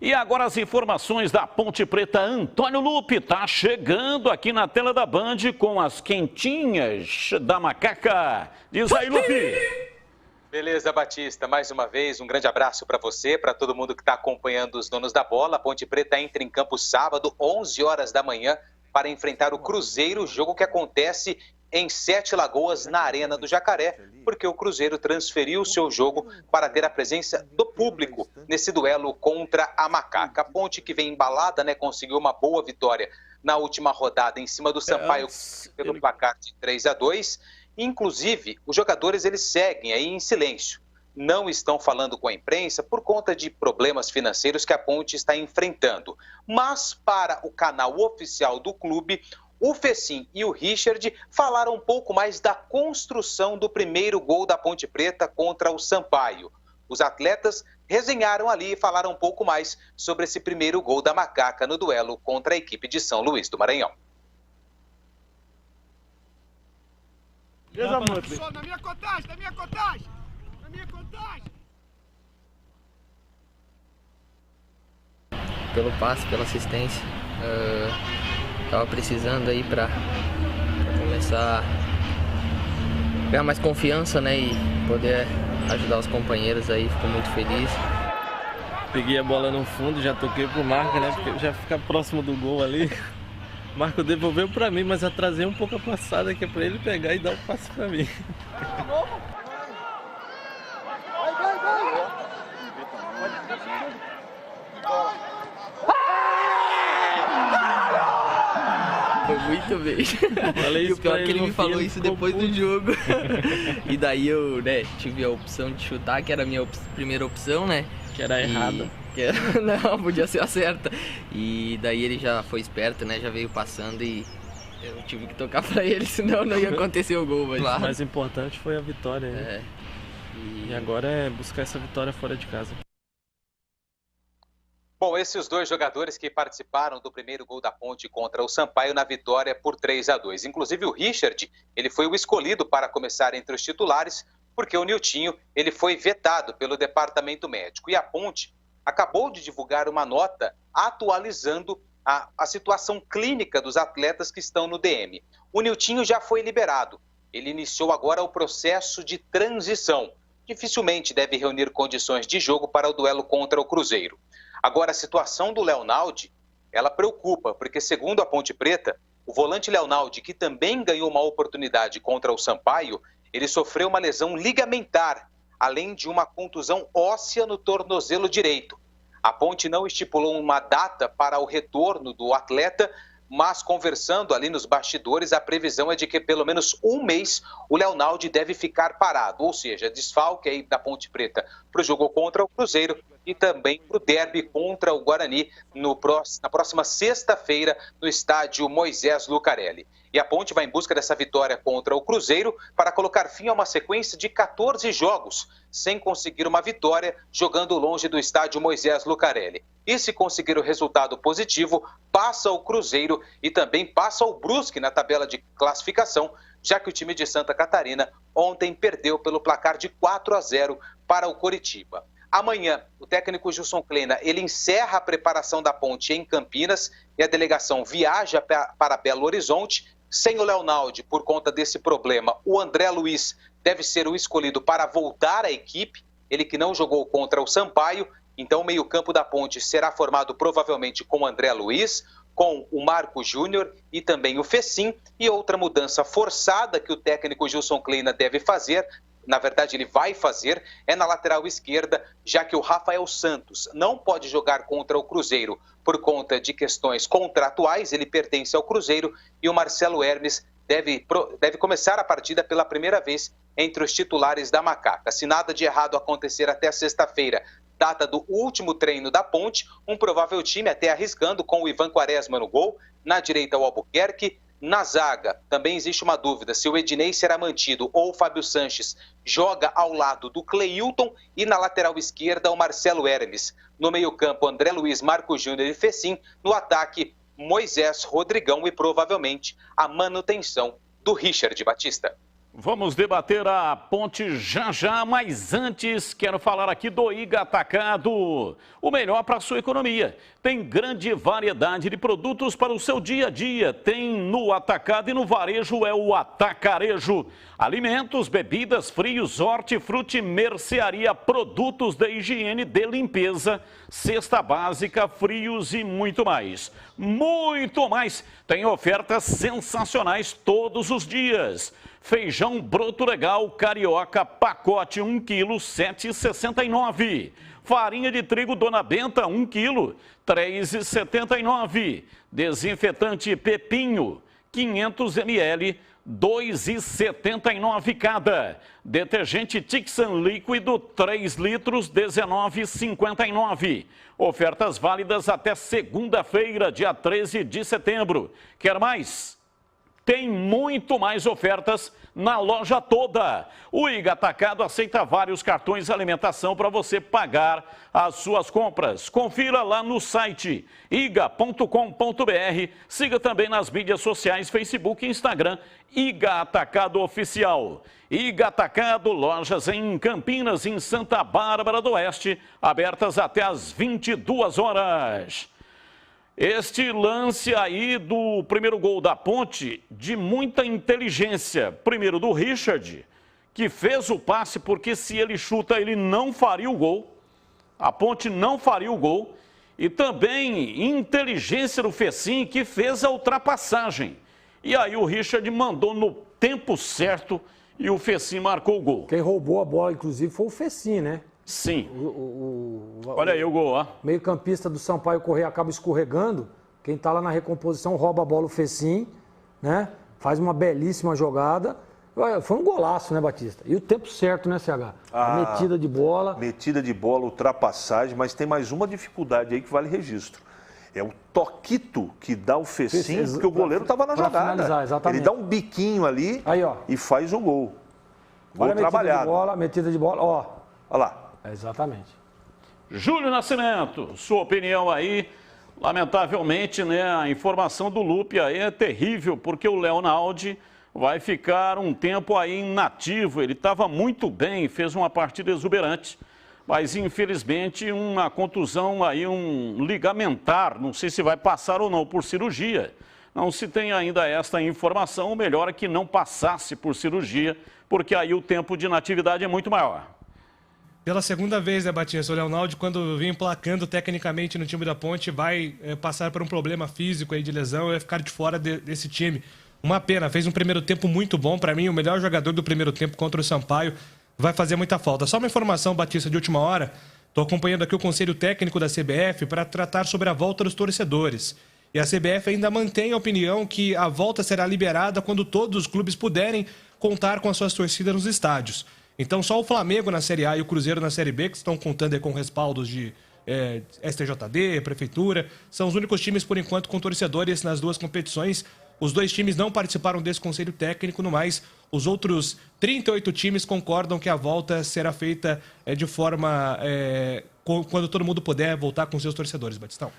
E agora as informações da Ponte Preta. Antônio Lupe está chegando aqui na tela da Band com as quentinhas da macaca. Diz aí, Lupe. Beleza, Batista. Mais uma vez, um grande abraço para você, para todo mundo que está acompanhando os donos da bola. A Ponte Preta entra em campo sábado, 11 horas da manhã, para enfrentar o Cruzeiro, jogo que acontece em Sete Lagoas, na Arena do Jacaré, porque o Cruzeiro transferiu o seu jogo para ter a presença do público nesse duelo contra a Macaca. A Ponte, que vem embalada, né, conseguiu uma boa vitória na última rodada em cima do Sampaio pelo placar de 3-2. Inclusive, os jogadores eles seguem aí em silêncio. Não estão falando com a imprensa por conta de problemas financeiros que a Ponte está enfrentando. Mas, para o canal oficial do clube, o Fecim e o Richard falaram um pouco mais da construção do primeiro gol da Ponte Preta contra o Sampaio. Os atletas resenharam ali e falaram um pouco mais sobre esse primeiro gol da Macaca no duelo contra a equipe de São Luís do Maranhão. Na minha contagem, na minha contagem, na minha contagem. Pelo passe, pela assistência, tava precisando aí para começar a ganhar mais confiança, né, e poder ajudar os companheiros aí, fico muito feliz. Peguei a bola no fundo, já toquei pro Marco, né, porque já fica próximo do gol ali. O Marco devolveu para mim, mas atrasei um pouco a passada que é para ele pegar e dar o passe para mim. Foi muito bem. E o pior é que ele me falou isso depois do jogo. E daí eu, né, tive a opção de chutar, que era a minha primeira opção, né? Que era errada. Não, podia ser a certa. E daí ele já foi esperto, né? Já veio passando e eu tive que tocar pra ele, senão não ia acontecer o gol. Mas claro. O mais importante foi a vitória, né? E agora é buscar essa vitória fora de casa. Bom, esses dois jogadores que participaram do primeiro gol da Ponte contra o Sampaio na vitória por 3-2. Inclusive o Richard, ele foi o escolhido para começar entre os titulares, porque o Niltinho, ele foi vetado pelo departamento médico. E a Ponte acabou de divulgar uma nota atualizando a situação clínica dos atletas que estão no DM. O Niltinho já foi liberado. Ele iniciou agora o processo de transição. Dificilmente deve reunir condições de jogo para o duelo contra o Cruzeiro. Agora, a situação do Leonaldi, ela preocupa, porque segundo a Ponte Preta, o volante Leonaldi, que também ganhou uma oportunidade contra o Sampaio, ele sofreu uma lesão ligamentar, além de uma contusão óssea no tornozelo direito. A Ponte não estipulou uma data para o retorno do atleta, mas conversando ali nos bastidores, a previsão é de que pelo menos um mês o Leonaldi deve ficar parado, ou seja, desfalque aí da Ponte Preta para o jogo contra o Cruzeiro e também para o derby contra o Guarani na próxima sexta-feira no estádio Moisés Lucarelli. E a Ponte vai em busca dessa vitória contra o Cruzeiro para colocar fim a uma sequência de 14 jogos sem conseguir uma vitória jogando longe do estádio Moisés Lucarelli. E se conseguir o resultado positivo, passa o Cruzeiro e também passa o Brusque na tabela de classificação, já que o time de Santa Catarina ontem perdeu pelo placar de 4-0 para o Coritiba. Amanhã, o técnico Gilson Kleina, ele encerra a preparação da Ponte em Campinas e a delegação viaja para Belo Horizonte. Sem o Leonaldi, por conta desse problema, o André Luiz deve ser o escolhido para voltar à equipe, ele que não jogou contra o Sampaio. Então o meio-campo da Ponte será formado provavelmente com o André Luiz, com o Marco Júnior e também o Fecim. E outra mudança forçada que o técnico Gilson Kleina deve fazer, na verdade ele vai fazer, é na lateral esquerda, já que o Rafael Santos não pode jogar contra o Cruzeiro por conta de questões contratuais, ele pertence ao Cruzeiro, e o Marcelo Hermes deve começar a partida pela primeira vez entre os titulares da Macaca. Se nada de errado acontecer até sexta-feira, data do último treino da Ponte, um provável time até arriscando com o Ivan Quaresma no gol, na direita o Albuquerque, na zaga também existe uma dúvida se o Ednei será mantido ou o Fábio Sanches joga ao lado do Cleilton, e na lateral esquerda o Marcelo Hermes. No meio-campo, André Luiz, Marco Júnior e Fecim. No ataque, Moisés, Rodrigão e provavelmente a manutenção do Richard Batista. Vamos debater a ponte já já, mas antes quero falar aqui do IGA Atacado, o melhor para a sua economia. Tem grande variedade de produtos para o seu dia a dia. Tem no atacado e no varejo é o Atacarejo. Alimentos, bebidas, frios, hortifruti, mercearia, produtos de higiene, de limpeza, cesta básica, frios e muito mais. Muito mais. Tem ofertas sensacionais todos os dias. Feijão broto legal, carioca, pacote 1 kg, R$ 7,69. Farinha de trigo Dona Benta, 1 kg, R$ 3,79. Desinfetante Pepinho, 500 ml, R$ 2,79 cada. Detergente Tixan líquido, 3 litros, R$ 19,59. Ofertas válidas até segunda-feira, dia 13 de setembro. Quer mais? Tem muito mais ofertas na loja toda. O IGA Atacado aceita vários cartões de alimentação para você pagar as suas compras. Confira lá no site iga.com.br. Siga também nas mídias sociais, Facebook e Instagram, IGA Atacado Oficial. IGA Atacado, lojas em Campinas, em Santa Bárbara do Oeste, abertas até às 22 horas. Este lance aí do primeiro gol da Ponte, de muita inteligência. Primeiro do Richard, que fez o passe, porque se ele chuta, ele não faria o gol. A Ponte não faria o gol. E também inteligência do Fecim, que fez a ultrapassagem. E aí o Richard mandou no tempo certo e o Fecim marcou o gol. Quem roubou a bola, inclusive, foi o Fecim, né? Sim. Olha aí o gol, ó. Meio-campista do Sampaio Corrêa acaba escorregando. Quem tá lá na recomposição rouba a bola, o Fecim, né? Faz uma belíssima jogada. Foi um golaço, né, Batista? E o tempo certo, né, CH? Metida de bola. Metida de bola, ultrapassagem, mas tem mais uma dificuldade aí que vale registro. É o toquito que dá o Fecim, porque o goleiro estava na jogada. Finalizar, exatamente. Ele dá um biquinho ali aí, ó, e faz o gol. Gol olha trabalhado. Metida de bola, ó. Olha lá. Exatamente. Júlio Nascimento, sua opinião aí. Lamentavelmente, né, a informação do Lupe aí é terrível, porque o Leonaldi vai ficar um tempo aí inativo. Ele estava muito bem, fez uma partida exuberante, mas infelizmente uma contusão aí, um ligamentar, não sei se vai passar ou não por cirurgia. Não se tem ainda esta informação, o melhor é que não passasse por cirurgia, porque aí o tempo de inatividade é muito maior. Pela segunda vez, né, Batista? O Leonaldi, quando vem emplacando tecnicamente no time da Ponte, vai passar por um problema físico aí de lesão e vai ficar de fora desse time. Uma pena, fez um primeiro tempo muito bom. Para mim, o melhor jogador do primeiro tempo contra o Sampaio. Vai fazer muita falta. Só uma informação, Batista, de última hora. Estou acompanhando aqui o Conselho Técnico da CBF para tratar sobre a volta dos torcedores. E a CBF ainda mantém a opinião que a volta será liberada quando todos os clubes puderem contar com as suas torcidas nos estádios. Então, só o Flamengo na Série A e o Cruzeiro na Série B, que estão contando aí com respaldos de STJD, Prefeitura, são os únicos times, por enquanto, com torcedores nas duas competições. Os dois times não participaram desse conselho técnico, no mais, os outros 38 times concordam que a volta será feita de forma... quando todo mundo puder voltar com seus torcedores, Batistão.